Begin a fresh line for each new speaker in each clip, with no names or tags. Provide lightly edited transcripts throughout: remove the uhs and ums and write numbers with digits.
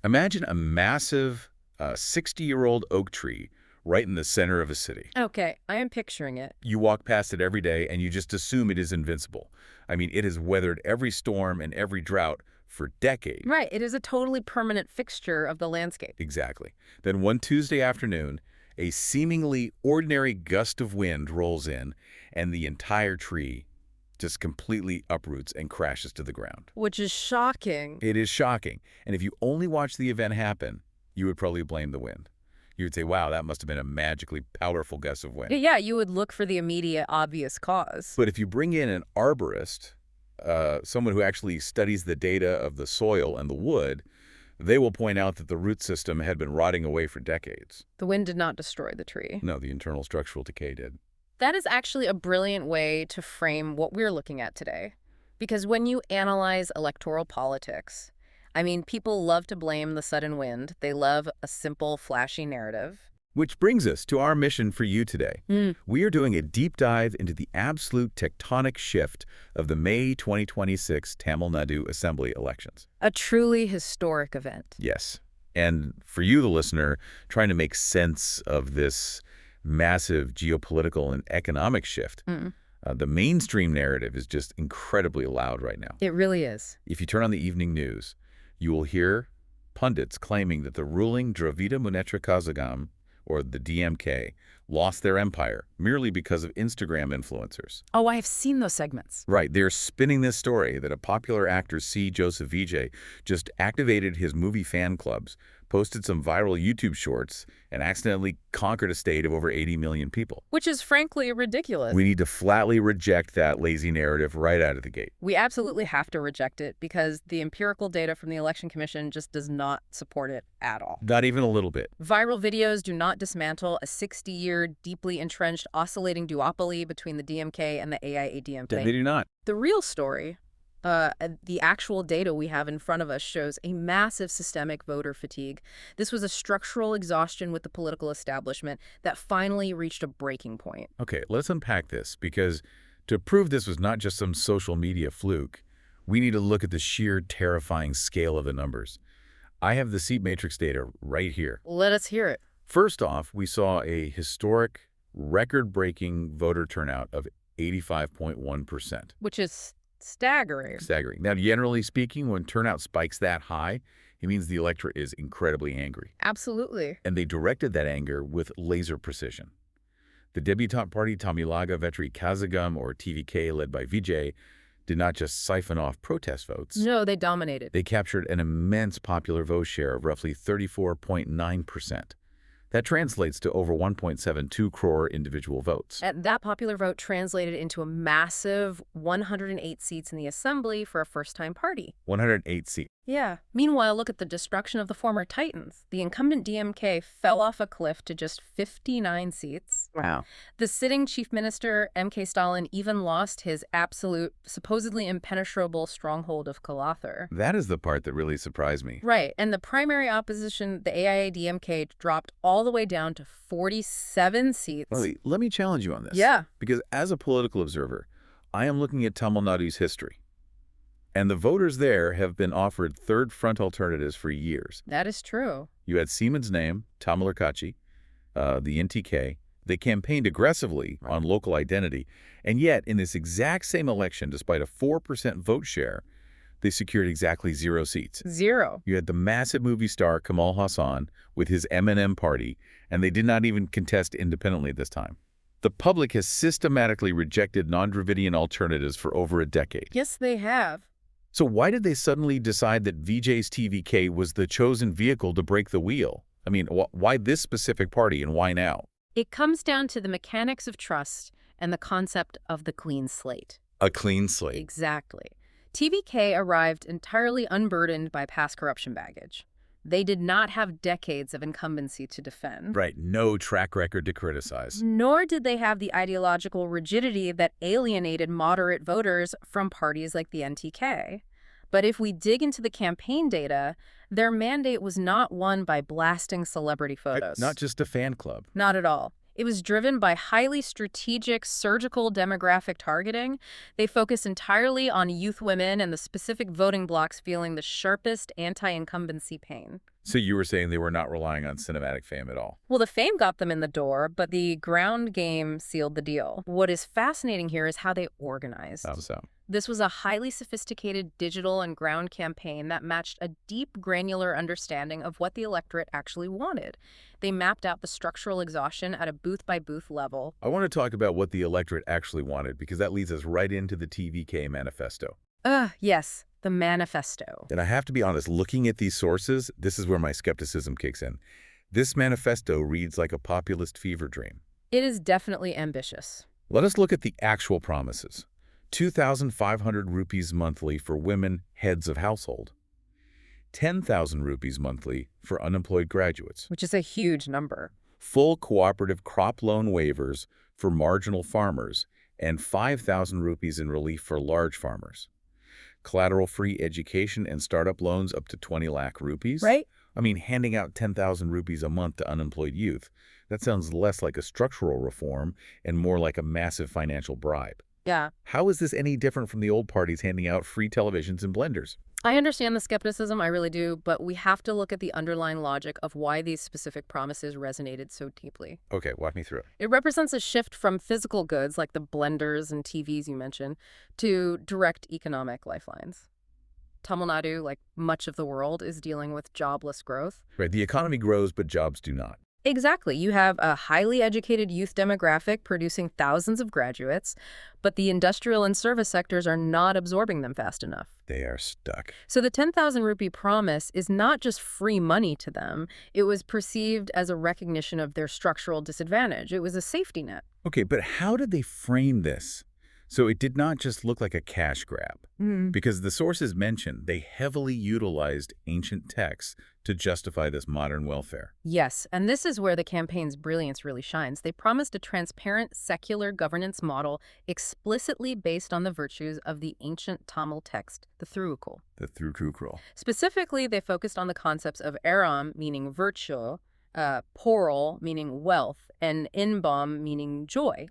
Imagine a massive 60-year-old oak tree right in the center of a city.
Okay, I am picturing it.
You walk past it every day and you just assume it is invincible. I mean, it has weathered every storm and every drought for decades.
Right, it is a totally permanent fixture of the landscape.
Exactly. Then one Tuesday afternoon, a seemingly ordinary gust of wind rolls in and the entire tree just completely uproots and crashes to the ground.
Which is shocking.
It is shocking. And if you only watch the event happen, you would probably blame the wind. You would say, wow, that must have been a magically powerful gust of wind.
Yeah, you would look for the immediate obvious cause.
But if you bring in an arborist, someone who actually studies the data of the soil and the wood, they will point out that the root system had been rotting away for decades.
The wind did not destroy the tree.
No, the internal structural decay did.
That is actually a brilliant way to frame what we're looking at today. Because when you analyze electoral politics, I mean, people love to blame the sudden wind. They love a simple, flashy narrative.
Which brings us to our mission for you today. We are doing a deep dive into the absolute tectonic shift of the May 2026 Tamil Nadu Assembly elections.
A truly historic event.
Yes. And for you, the listener, trying to make sense of this massive geopolitical and economic shift, the mainstream narrative is just incredibly loud right now.
It really is.
If you turn on the evening news, you will hear pundits claiming that the ruling Dravida Munnetra Kazhagam, or the DMK, lost their empire merely because of Instagram influencers.
Oh, I have seen those segments.
Right, they're spinning this story that a popular actor, C.Joseph Vijay, just activated his movie fan clubs, posted some viral YouTube shorts, and accidentally conquered a state of over 80 million people.
Which is frankly ridiculous.
We need to flatly reject that lazy narrative right out of the gate.
We absolutely have to reject it because the empirical data from the Election Commission just does not support it at all.
Not even a little bit.
Viral videos do not dismantle a 60-year, deeply entrenched, oscillating duopoly between the DMK and the AIA-DMK.
They do not.
The real story, the actual data we have in front of us, shows a massive systemic voter fatigue. This was a structural exhaustion with the political establishment that finally reached a breaking point.
Okay, let's unpack this, because to prove this was not just some social media fluke, we need to look at the sheer terrifying scale of the numbers. I have the seat matrix data right here.
Let us hear it.
First off, we saw a historic, record-breaking voter turnout of 85.1%.
Which is staggering.
Staggering. Now, generally speaking, when turnout spikes that high, it means the electorate is incredibly angry.
Absolutely.
And they directed that anger with laser precision. The debutante party Tamilaga Vetri Kazhagam, or TVK, led by Vijay, did not just siphon off protest votes.
No, they dominated.
They captured an immense popular vote share of roughly 34.9%. That translates to over 1.72 crore individual votes.
And that popular vote translated into a massive 108 seats in the assembly for a first-time party.
108 seats.
Yeah. Meanwhile, look at the destruction of the former Titans. The incumbent DMK fell off a cliff to just 59 seats.
Wow.
The sitting chief minister, M.K. Stalin, even lost his absolute, supposedly impenetrable stronghold of Kalathur.
That is the part that really surprised me.
Right. And the primary opposition, the AIA-DMK, dropped all the way down to 47 seats.
Let me challenge you on this.
Yeah.
Because as a political observer, I am looking at Tamil Nadu's history. And the voters there have been offered third front alternatives for years.
That is true.
You had Siemens Name, Tamilar Kachchi, the NTK. They campaigned aggressively on local identity. And yet, in this exact same election, despite a 4% vote share, they secured exactly 0 seats.
0.
You had the massive movie star Kamal Hassan with his M&M party, and they did not even contest independently this time. The public has systematically rejected non-Dravidian alternatives for over a decade.
Yes, they have.
So why did they suddenly decide that Vijay's TVK was the chosen vehicle to break the wheel? I mean, why this specific party and why now?
It comes down to the mechanics of trust and the concept of the clean slate.
A clean slate.
Exactly. TVK arrived entirely unburdened by past corruption baggage. They did not have decades of incumbency to defend.
Right, no track record to criticize.
Nor did they have the ideological rigidity that alienated moderate voters from parties like the NTK. But if we dig into the campaign data, their mandate was not won by blasting celebrity photos.
Not just a fan club.
Not at all. It was driven by highly strategic surgical demographic targeting. They focused entirely on youth women and the specific voting blocs feeling the sharpest anti-incumbency pain.
So you were saying they were not relying on cinematic fame at all?
Well, the fame got them in the door, but the ground game sealed the deal. What is fascinating here is how they organized.
How so?
This was a highly sophisticated digital and ground campaign that matched a deep, granular understanding of what the electorate actually wanted. They mapped out the structural exhaustion at a booth-by-booth level.
I want to talk about what the electorate actually wanted, because that leads us right into the TVK manifesto.
Yes, the manifesto.
And I have to be honest, looking at these sources, this is where my skepticism kicks in. This manifesto reads like a populist fever dream.
It is definitely ambitious.
Let us look at the actual promises. 2,500 rupees monthly for women heads of household. 10,000 rupees monthly for unemployed graduates.
Which is a huge number.
Full cooperative crop loan waivers for marginal farmers, and 5,000 rupees in relief for large farmers. Collateral-free education and startup loans up to 20 lakh rupees.
Right?
I mean, handing out 10,000 rupees a month to unemployed youth. That sounds less like a structural reform and more like a massive financial bribe.
Yeah.
How is this any different from the old parties handing out free televisions and blenders?
I understand the skepticism, I really do, but we have to look at the underlying logic of why these specific promises resonated so deeply.
Okay, walk me through it.
It represents a shift from physical goods, like the blenders and TVs you mentioned, to direct economic lifelines. Tamil Nadu, like much of the world, is dealing with jobless growth.
Right, the economy grows, but jobs do not.
Exactly. You have a highly educated youth demographic producing thousands of graduates, but the industrial and service sectors are not absorbing them fast enough.
They are stuck.
So the 10,000 rupee promise is not just free money to them. It was perceived as a recognition of their structural disadvantage. It was a safety net.
Okay, but how did they frame this? So it did not just look like a cash grab. Because the sources mentioned they heavily utilized ancient texts to justify this modern welfare.
Yes, and this is where the campaign's brilliance really shines. They promised a transparent, secular governance model explicitly based on the virtues of the ancient Tamil text, the Thirukkural.
The Thirukkural.
Specifically, they focused on the concepts of aram, meaning virtue, poral, meaning wealth, and inbam, meaning joy.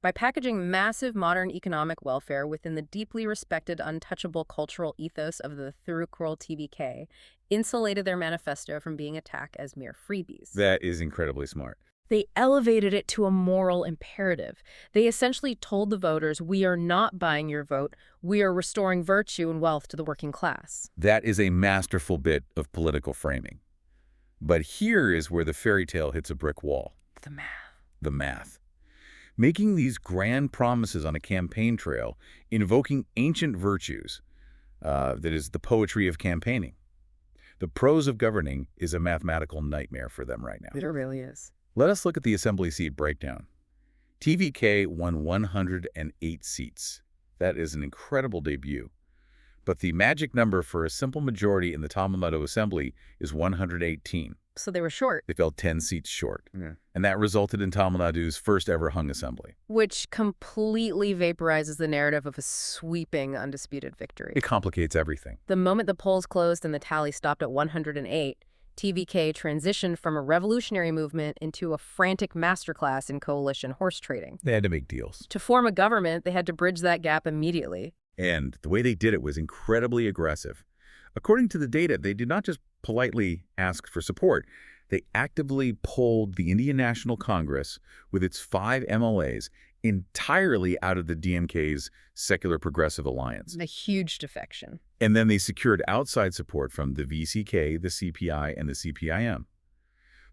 By packaging massive modern economic welfare within the deeply respected, untouchable cultural ethos of the Thirukkural TVK, insulated their manifesto from being attacked as mere freebies.
That is incredibly smart.
They elevated it to a moral imperative. They essentially told the voters, we are not buying your vote, we are restoring virtue and wealth to the working class.
That is a masterful bit of political framing. But here is where the fairy tale hits a brick wall.
The math.
The math. Making these grand promises on a campaign trail, invoking ancient virtues, that is the poetry of campaigning. The prose of governing is a mathematical nightmare for them right now.
It really is.
Let us look at the assembly seat breakdown. TVK won 108 seats. That is an incredible debut. But the magic number for a simple majority in the Tamil Nadu Assembly is 118.
So they were short.
They fell 10 seats short. And that resulted in Tamil Nadu's first ever hung assembly.
Which completely vaporizes the narrative of a sweeping, undisputed victory.
It complicates everything.
The moment the polls closed and the tally stopped at 108, TVK transitioned from a revolutionary movement into a frantic masterclass in coalition horse trading.
They had to make deals.
To form a government, they had to bridge that gap immediately.
And the way they did it was incredibly aggressive. According to the data, they did not just politely ask for support. They actively polled the Indian National Congress with its 5 MLAs entirely out of the DMK's Secular Progressive Alliance.
A huge defection.
And then they secured outside support from the VCK, the CPI, and the CPIM.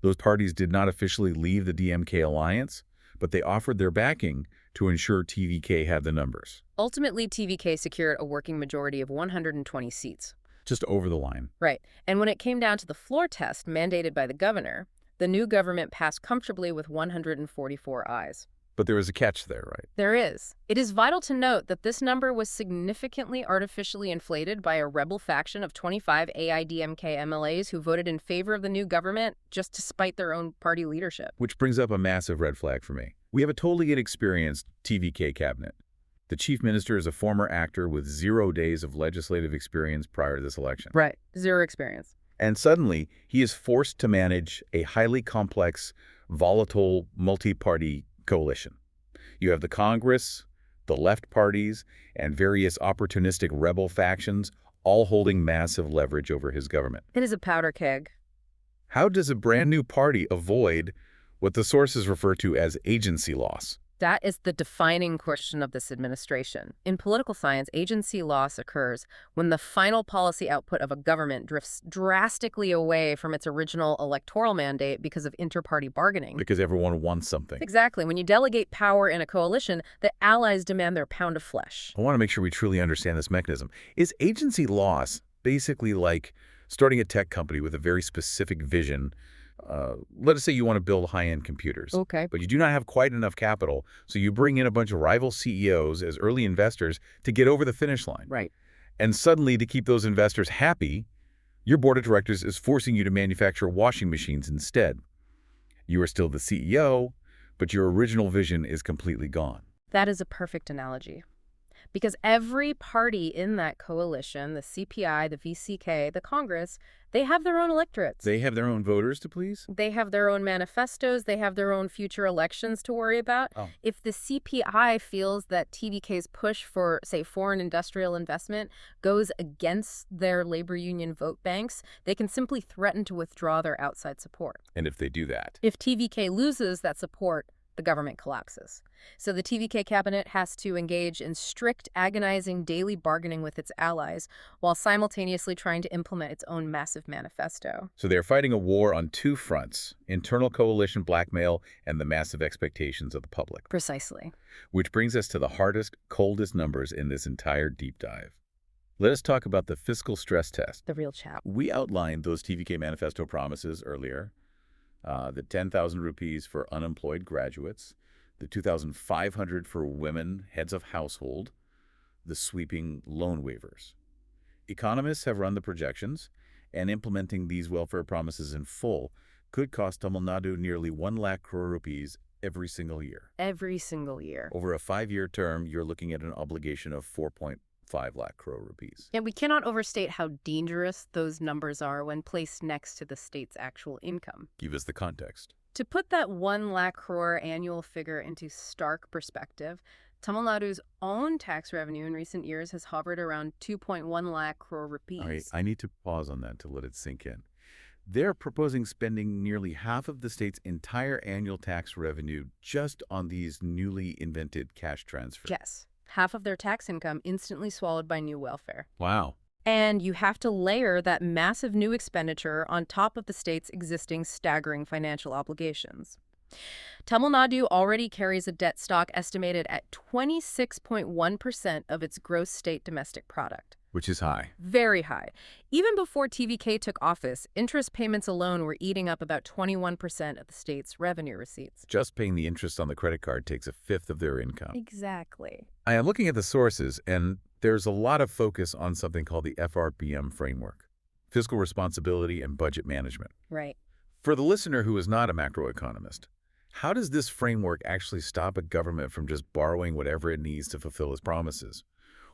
Those parties did not officially leave the DMK alliance, but they offered their backing to ensure TVK had the numbers.
Ultimately, TVK secured a working majority of 120 seats.
Just over the line.
Right. And when it came down to the floor test mandated by the governor, the new government passed comfortably with 144 ayes.
But there was a catch there, right?
There is. It is vital to note that this number was significantly artificially inflated by a rebel faction of 25 AIDMK MLAs who voted in favor of the new government just to spite their own party leadership.
Which brings up a massive red flag for me. We have a totally inexperienced TVK cabinet. The chief minister is a former actor with 0 days of legislative experience prior to this election.
Right. Zero experience.
And suddenly, he is forced to manage a highly complex volatile multi-party coalition. You have the Congress, the left parties, and various opportunistic rebel factions all holding massive leverage over his government.
It is a powder keg.
How does a brand new party avoid what the sources refer to as agency loss?
That is the defining question of this administration. In political science, agency loss occurs when the final policy output of a government drifts drastically away from its original electoral mandate because of inter-party bargaining.
Because everyone wants something.
Exactly. When you delegate power in a coalition, the allies demand their pound of flesh.
I want to make sure we truly understand this mechanism. Is agency loss basically like starting a tech company with a very specific vision? Let us say you want to build high-end computers.
Okay.
But you do not have quite enough capital, so you bring in a bunch of rival CEOs as early investors to get over the finish line.
Right.
And suddenly, to keep those investors happy, your board of directors is forcing you to manufacture washing machines instead. You are still the CEO, but your original vision is completely gone.
That is a perfect analogy. Because every party in that coalition, the CPI, the VCK, the Congress, they have their own electorates.
They have their own voters to please?
They have their own manifestos. They have their own future elections to worry about.
Oh.
If the CPI feels that TVK's push for, say, foreign industrial investment goes against their labor union vote banks, they can simply threaten to withdraw their outside support.
And if they do that?
If TVK loses that support, the government collapses. So the TVK cabinet has to engage in strict, agonizing daily bargaining with its allies while simultaneously trying to implement its own massive manifesto.
So they're fighting a war on two fronts, internal coalition blackmail and the massive expectations of the public.
Precisely.
Which brings us to the hardest, coldest numbers in this entire deep dive. Let us talk about the fiscal stress test.
The real chap.
We outlined those TVK manifesto promises earlier. The 10,000 rupees for unemployed graduates, the 2,500 for women heads of household, the sweeping loan waivers. Economists have run the projections, and implementing these welfare promises in full could cost Tamil Nadu nearly 1 lakh crore rupees every single year.
Every single year.
Over a 5-year term, you're looking at an obligation of 4.5 lakh crore rupees.
And we cannot overstate how dangerous those numbers are when placed next to the state's actual income.
Give us the context.
To put that 1 lakh crore annual figure into stark perspective, Tamil Nadu's own tax revenue in recent years has hovered around 2.1 lakh crore rupees.
All right, I need to pause on that to let it sink in. They're proposing spending nearly half of the state's entire annual tax revenue just on these newly invented cash transfers.
Yes. Half of their tax income instantly swallowed by new welfare.
Wow.
And you have to layer that massive new expenditure on top of the state's existing staggering financial obligations. Tamil Nadu already carries a debt stock estimated at 26.1% of its gross state domestic product.
Which is high.
Very high. Even before TVK took office, interest payments alone were eating up about 21% of the state's revenue receipts.
Just paying the interest on the credit card takes a fifth of their income.
Exactly.
I am looking at the sources, and there's a lot of focus on something called the FRBM framework, fiscal responsibility and budget management.
Right.
For the listener who is not a macroeconomist, how does this framework actually stop a government from just borrowing whatever it needs to fulfill its promises?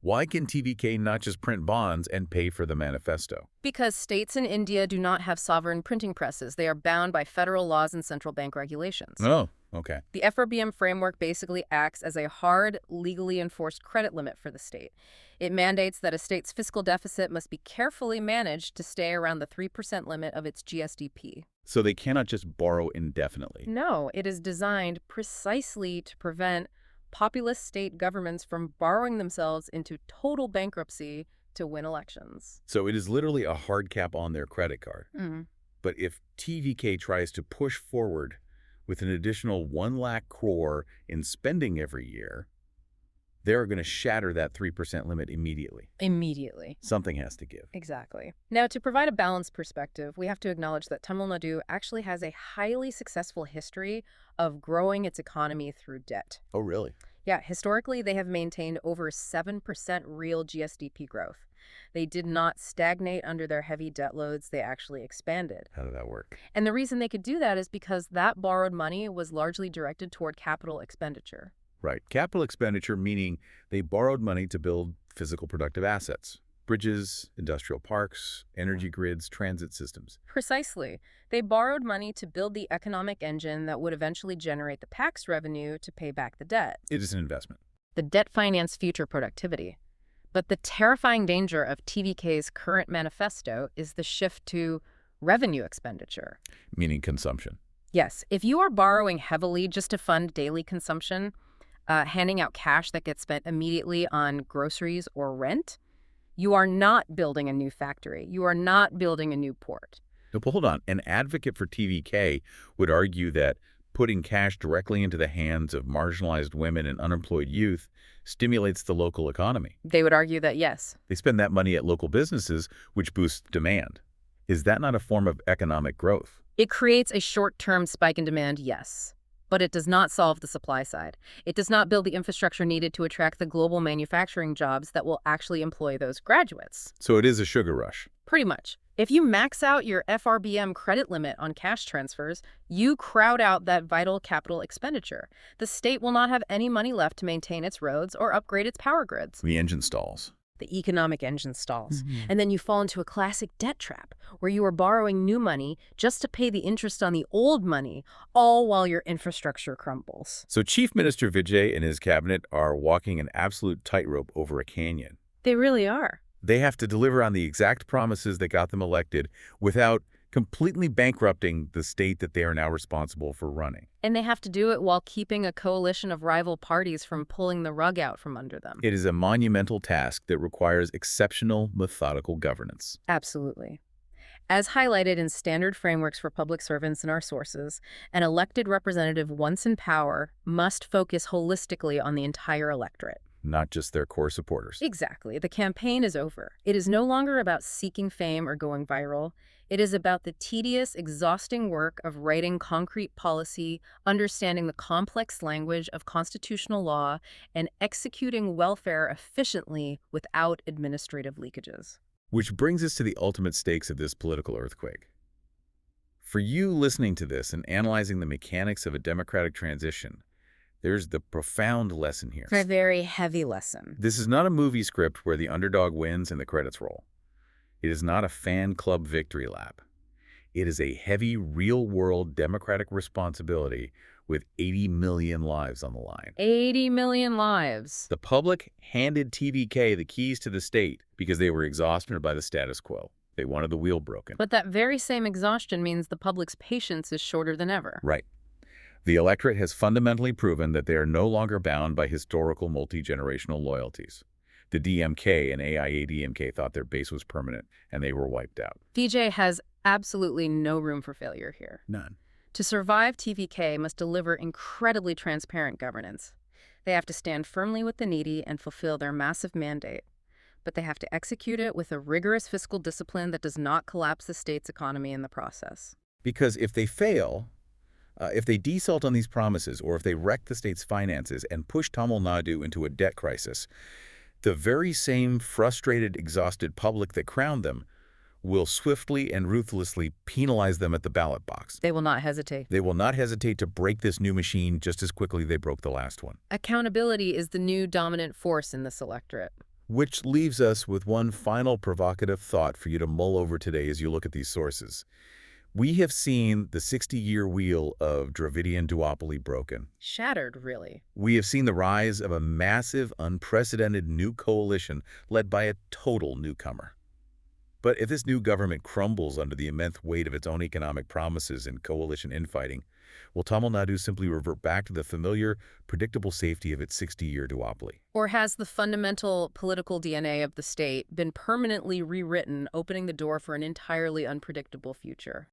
Why can TVK not just print bonds and pay for the manifesto?
Because states in India do not have sovereign printing presses. They are bound by federal laws and central bank regulations.
Oh, okay.
The FRBM framework basically acts as a hard, legally enforced credit limit for the state. It mandates that a state's fiscal deficit must be carefully managed to stay around the 3% limit of its GSDP.
So they cannot just borrow indefinitely.
No, it is designed precisely to prevent populist state governments from borrowing themselves into total bankruptcy to win elections.
So it is literally a hard cap on their credit card.
Mm-hmm.
But if TVK tries to push forward with an additional 1 lakh crore in spending every year, they're going to shatter that 3% limit immediately.
Immediately.
Something has to give.
Exactly. Now, to provide a balanced perspective, we have to acknowledge that Tamil Nadu actually has a highly successful history of growing its economy through debt.
Oh, really?
Yeah, historically, they have maintained over 7% real GSDP growth. They did not stagnate under their heavy debt loads. They actually expanded.
How did that work?
And the reason they could do that is because that borrowed money was largely directed toward capital expenditure.
Right. Capital expenditure, meaning they borrowed money to build physical productive assets. Bridges, industrial parks, energy grids, transit systems.
Precisely. They borrowed money to build the economic engine that would eventually generate the tax revenue to pay back the debt.
It is an investment.
The debt financed future productivity. But the terrifying danger of TVK's current manifesto is the shift to revenue expenditure.
Meaning consumption.
Yes, if you are borrowing heavily just to fund daily consumption, handing out cash that gets spent immediately on groceries or rent, you are not building a new factory. You are not building a new port.
No, but hold on. An advocate for TVK would argue that putting cash directly into the hands of marginalized women and unemployed youth stimulates the local economy.
They would argue that yes.
They spend that money at local businesses, which boosts demand. Is that not a form of economic growth?
It creates a short-term spike in demand, yes. But it does not solve the supply side. It does not build the infrastructure needed to attract the global manufacturing jobs that will actually employ those graduates.
So it is a sugar rush.
Pretty much. If you max out your FRBM credit limit on cash transfers, you crowd out that vital capital expenditure. The state will not have any money left to maintain its roads or upgrade its power grids.
The engine stalls.
The economic engine stalls. And then you fall into a classic debt trap, where you are borrowing new money just to pay the interest on the old money, all while your infrastructure crumbles.
So Chief Minister Vijay and his cabinet are walking an absolute tightrope over a canyon.
They really are.
They have to deliver on the exact promises that got them elected without completely bankrupting the state that they are now responsible for running.
And they have to do it while keeping a coalition of rival parties from pulling the rug out from under them.
It is a monumental task that requires exceptional, methodical governance.
Absolutely. As highlighted in standard frameworks for public servants in our sources, an elected representative once in power must focus holistically on the entire electorate.
Not just their core supporters.
Exactly. The campaign is over. It is no longer about seeking fame or going viral. It is about the tedious, exhausting work of writing concrete policy, understanding the complex language of constitutional law, and executing welfare efficiently without administrative leakages.
Which brings us to the ultimate stakes of this political earthquake. For you listening to this and analyzing the mechanics of a democratic transition, there's the profound lesson here.
A very heavy lesson.
This is not a movie script where the underdog wins and the credits roll. It is not a fan club victory lap. It is a heavy, real-world democratic responsibility with 80 million lives on the line.
80 million lives.
The public handed TVK the keys to the state because they were exhausted by the status quo. They wanted the wheel broken.
But that very same exhaustion means the public's patience is shorter than ever.
Right. The electorate has fundamentally proven that they are no longer bound by historical multi-generational loyalties. The DMK and AIADMK thought their base was permanent, and they were wiped out.
Vijay has absolutely no room for failure here.
None.
To survive, TVK must deliver incredibly transparent governance. They have to stand firmly with the needy and fulfill their massive mandate. But they have to execute it with a rigorous fiscal discipline that does not collapse the state's economy in the process.
Because if they fail, if they default on these promises, or if they wreck the state's finances and push Tamil Nadu into a debt crisis, the very same frustrated, exhausted public that crowned them will swiftly and ruthlessly penalize them at the ballot box.
They will not hesitate.
They will not hesitate to break this new machine just as quickly they broke the last one.
Accountability is the new dominant force in this electorate.
Which leaves us with one final provocative thought for you to mull over today as you look at these sources. We have seen the 60-year wheel of Dravidian duopoly broken.
Shattered, really.
We have seen the rise of a massive, unprecedented new coalition led by a total newcomer. But if this new government crumbles under the immense weight of its own economic promises and coalition infighting, will Tamil Nadu simply revert back to the familiar, predictable safety of its 60-year duopoly?
Or has the fundamental political DNA of the state been permanently rewritten, opening the door for an entirely unpredictable future?